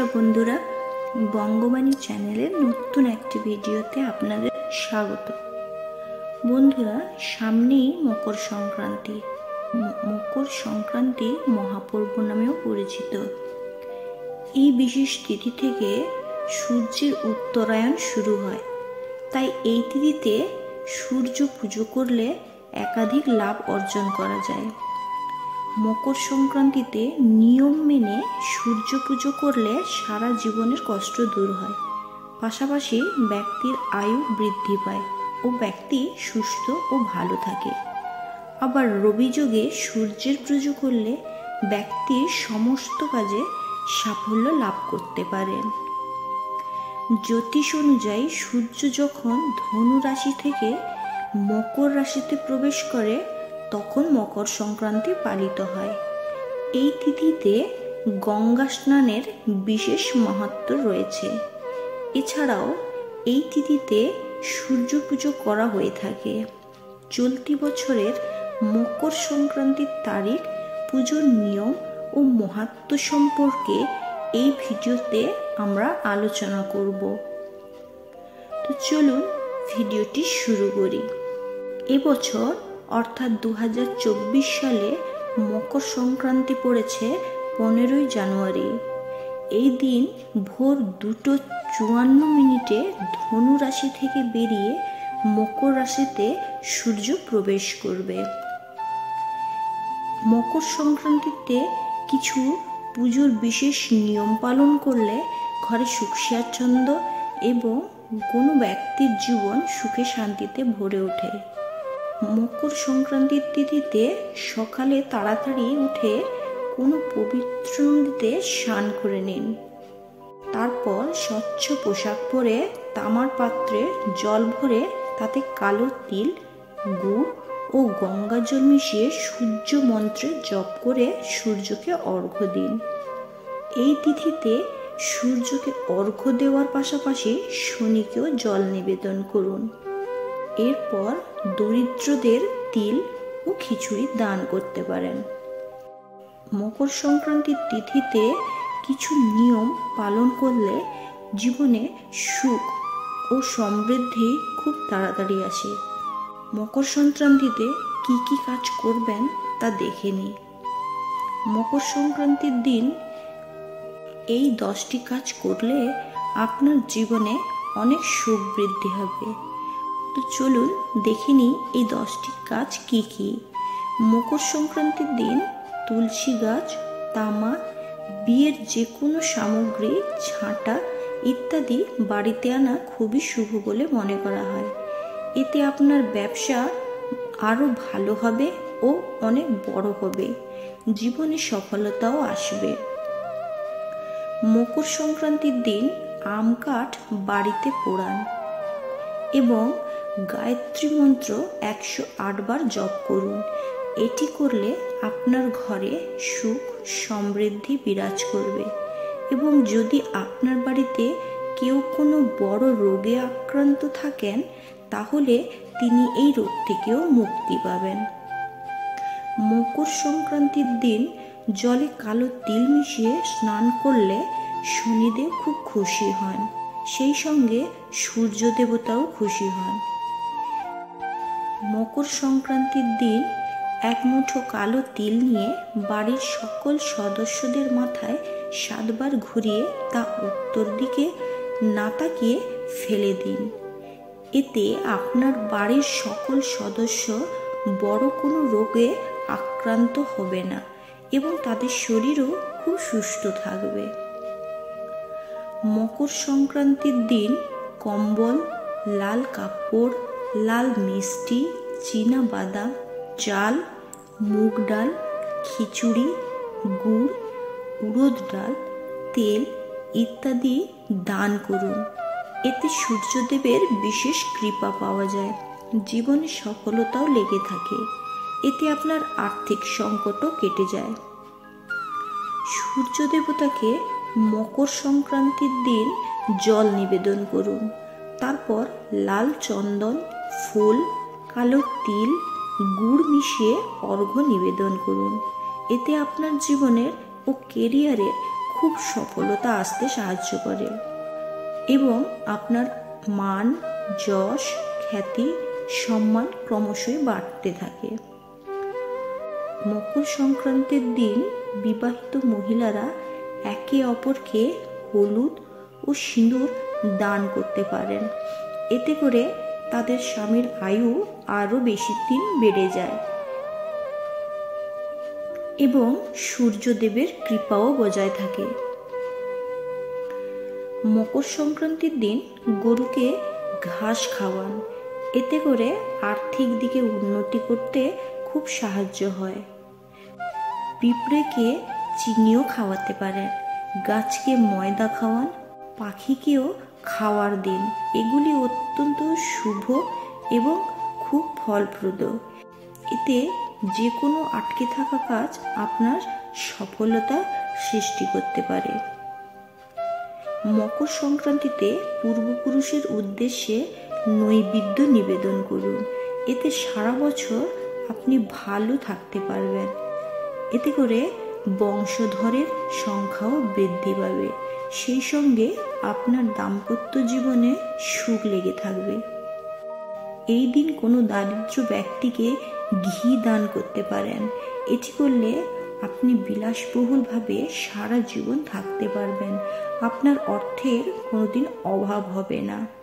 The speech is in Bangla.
নমস্কার বন্ধুরা, বঙ্গবাণী চ্যানেলের নতুন একটি ভিডিওতে আপনাদের স্বাগত। বন্ধুরা, সামনেই মকর সংক্রান্তি। মকর সংক্রান্তি মহাপর্ব নামেও পরিচিত। এই বিশেষ তিথি থেকে সূর্যের উত্তরায়ণ শুরু হয়, তাই এই তিথিতে সূর্য পুজো করলে একাধিক লাভ অর্জন করা যায়। মকর সংক্রান্তিতে নিয়ম মেনে সূর্য পুজো করলে সারা জীবনের কষ্ট দূর হয়, পাশাপাশি ব্যক্তির আয়ু বৃদ্ধি পায় ও ব্যক্তি সুস্থ ও ভালো থাকে। আবার রবিযোগে সূর্যের পুজো করলে ব্যক্তির সমস্ত কাজে সাফল্য লাভ করতে পারেন। জ্যোতিষ অনুযায়ী সূর্য যখন ধনু রাশি থেকে মকর রাশিতে প্রবেশ করে তখন মকর সংক্রান্তি পালিত হয়। এই তিথিতে গঙ্গা স্নানের বিশেষ মাহাত্ম্য রয়েছে। এছাড়াও এই তিথিতে সূর্য পুজো করা হয়ে থাকে। চলতি বছরের মকর সংক্রান্তির তারিখ, পুজোর নিয়ম ও মাহাত্ম্য সম্পর্কে এই ভিডিওতে আমরা আলোচনা করব। তো চলুন ভিডিওটি শুরু করি। এবছর অর্থাৎ 2024 সালে মকর সংক্রান্তি পড়েছে 15ই জানুয়ারি। এই দিন ভোর 2:54 ধনু রাশি থেকে বেরিয়ে মকর রাশিতে সূর্য প্রবেশ করবে। মকর সংক্রান্তিতে কিছু পুজোর বিশেষ নিয়ম পালন করলে ঘরে সুখ স্বাচ্ছন্দ্য এবং কোনো ব্যক্তির জীবন সুখে শান্তিতে ভরে ওঠে। মকর সংক্রান্তির তিথিতে সকালে তাড়াতাড়ি উঠে কোনো পবিত্র নদীতে স্নান করে নিন। তারপর স্বচ্ছ পোশাক পরে তামার পাত্রে জল ভরে তাতে কালো তিল, গুড় ও গঙ্গা জল মিশিয়ে সূর্য মন্ত্রে জপ করে সূর্যকে অর্ঘ্য দিন। এই তিথিতে সূর্যকে অর্ঘ্য দেওয়ার পাশাপাশি শনিকেও জল নিবেদন করুন। এরপর দরিদ্রদের তিল ও খিচুড়ি দান করতে পারেন। মকর সংক্রান্তির তিথিতে কিছু নিয়ম পালন করলে জীবনে সুখ ও সমৃদ্ধি খুব তাড়াতাড়ি আসে। মকর সংক্রান্তিতে কি কি কাজ করবেন তা দেখে নিই। মকর সংক্রান্তির দিন এই 10টি কাজ করলে আপনার জীবনে অনেক সুখ বৃদ্ধি হবে। তো চলুন দেখে নিই এই 10টি কাজ কি কি। মকর সংক্রান্তির দিন তুলসী গাছ, তামা, বিয়ের যে কোনো সামগ্রী, ঝাঁটা ইত্যাদি বাড়িতে আনা খুবই শুভ বলে মনে করা হয়। এতে আপনার ব্যবসা আরও ভালো হবে ও অনেক বড় হবে, জীবনে সফলতাও আসবে। মকর সংক্রান্তির দিন আম কাঠ বাড়িতে পোড়ান এবং গায়ত্রী মন্ত্র 108 বার জপ করুন। এটি করলে আপনার ঘরে সুখ সমৃদ্ধি বিরাজ করবে এবং যদি আপনার বাড়িতে কেউ কোনো বড় রোগে আক্রান্ত থাকেন তাহলে তিনি এই রোগ থেকেও মুক্তি পাবেন। মকর সংক্রান্তির দিন জলে কালো তিল মিশিয়ে স্নান করলে শনিদেব খুব খুশি হন, সেই সঙ্গে সূর্য দেবতাও খুশি হন। মকর সংক্রান্তির দিন এক মুঠো কালো তিল নিয়ে বাড়ির সকল সদস্যদের মাথায় 7 বার ঘুরিয়ে তা উত্তর দিকে না তাকিয়ে ফেলে দিন। এতে আপনার বাড়ির সকল সদস্য বড় কোনো রোগে আক্রান্ত হবে না এবং তাদের শরীরও খুব সুস্থ থাকবে। মকর সংক্রান্তির দিন কম্বল, লাল কাপড়, লাল মিষ্টি, চীনা বাদাম, চাল, মুগ ডাল, খিচুড়ি, গুড়, উড়দ ডাল, তেল ইত্যাদি দান করুন। এতে সূর্যদেবের বিশেষ কৃপা পাওয়া যায়, জীবনে সফলতাও লেগে থাকে। এতে আপনার আর্থিক সংকটও কেটে যায়। সূর্য দেবতাকে মকর সংক্রান্তির দিন জল নিবেদন করুন। তারপর লাল চন্দন, ফুল, কালো তিল, গুড় মিশিয়ে অর্ঘ্য নিবেদন করুন। এতে আপনার জীবনের ও কেরিয়ারে খুব সফলতা আসতে সাহায্য করে এবং আপনার মান, যশ, খ্যাতি, সম্মান ক্রমশই বাড়তে থাকে। মকর সংক্রান্তির দিন বিবাহিত মহিলারা একে অপরকে হলুদ ও সিঁদুর দান করতে পারেন। এতে করে তাদের স্বামীর আয়ু আরও বেশি দিন বেড়ে যায় এবং সূর্যদেবের কৃপাও বজায় থাকে। মকর সংক্রান্তির দিন গরুকে ঘাস খাওয়ান। এতে করে আর্থিক দিকে উন্নতি করতে খুব সাহায্য হয়। পিঁপড়েকে চিনিও খাওয়াতে পারেন, গাছকে ময়দা খাওয়ান, পাখিকেও খাওয়ার দিন। এগুলি অত্যন্ত শুভ এবং খুব ফলপ্রদ। এতে যে কোনো আটকে থাকা কাজ আপনার সফলতা সৃষ্টি করতে পারে। মকর সংক্রান্তিতে পূর্বপুরুষের উদ্দেশ্যে নৈবেদ্য নিবেদন করুন। এতে সারা বছর আপনি ভালো থাকতে পারবেন। এতে করে বংশধরের সংখ্যাও বৃদ্ধি পাবে, সেই সঙ্গে আপনার দাম্পত্য জীবনে সুখ লেগে থাকবে। এই দিন কোনো দারিদ্র ব্যক্তিকে ঘি দান করতে পারেন। এটি করলে আপনি বিলাসবহুলভাবে সারা জীবন থাকতে পারবেন। আপনার অর্থের কোনোদিন অভাব হবে না।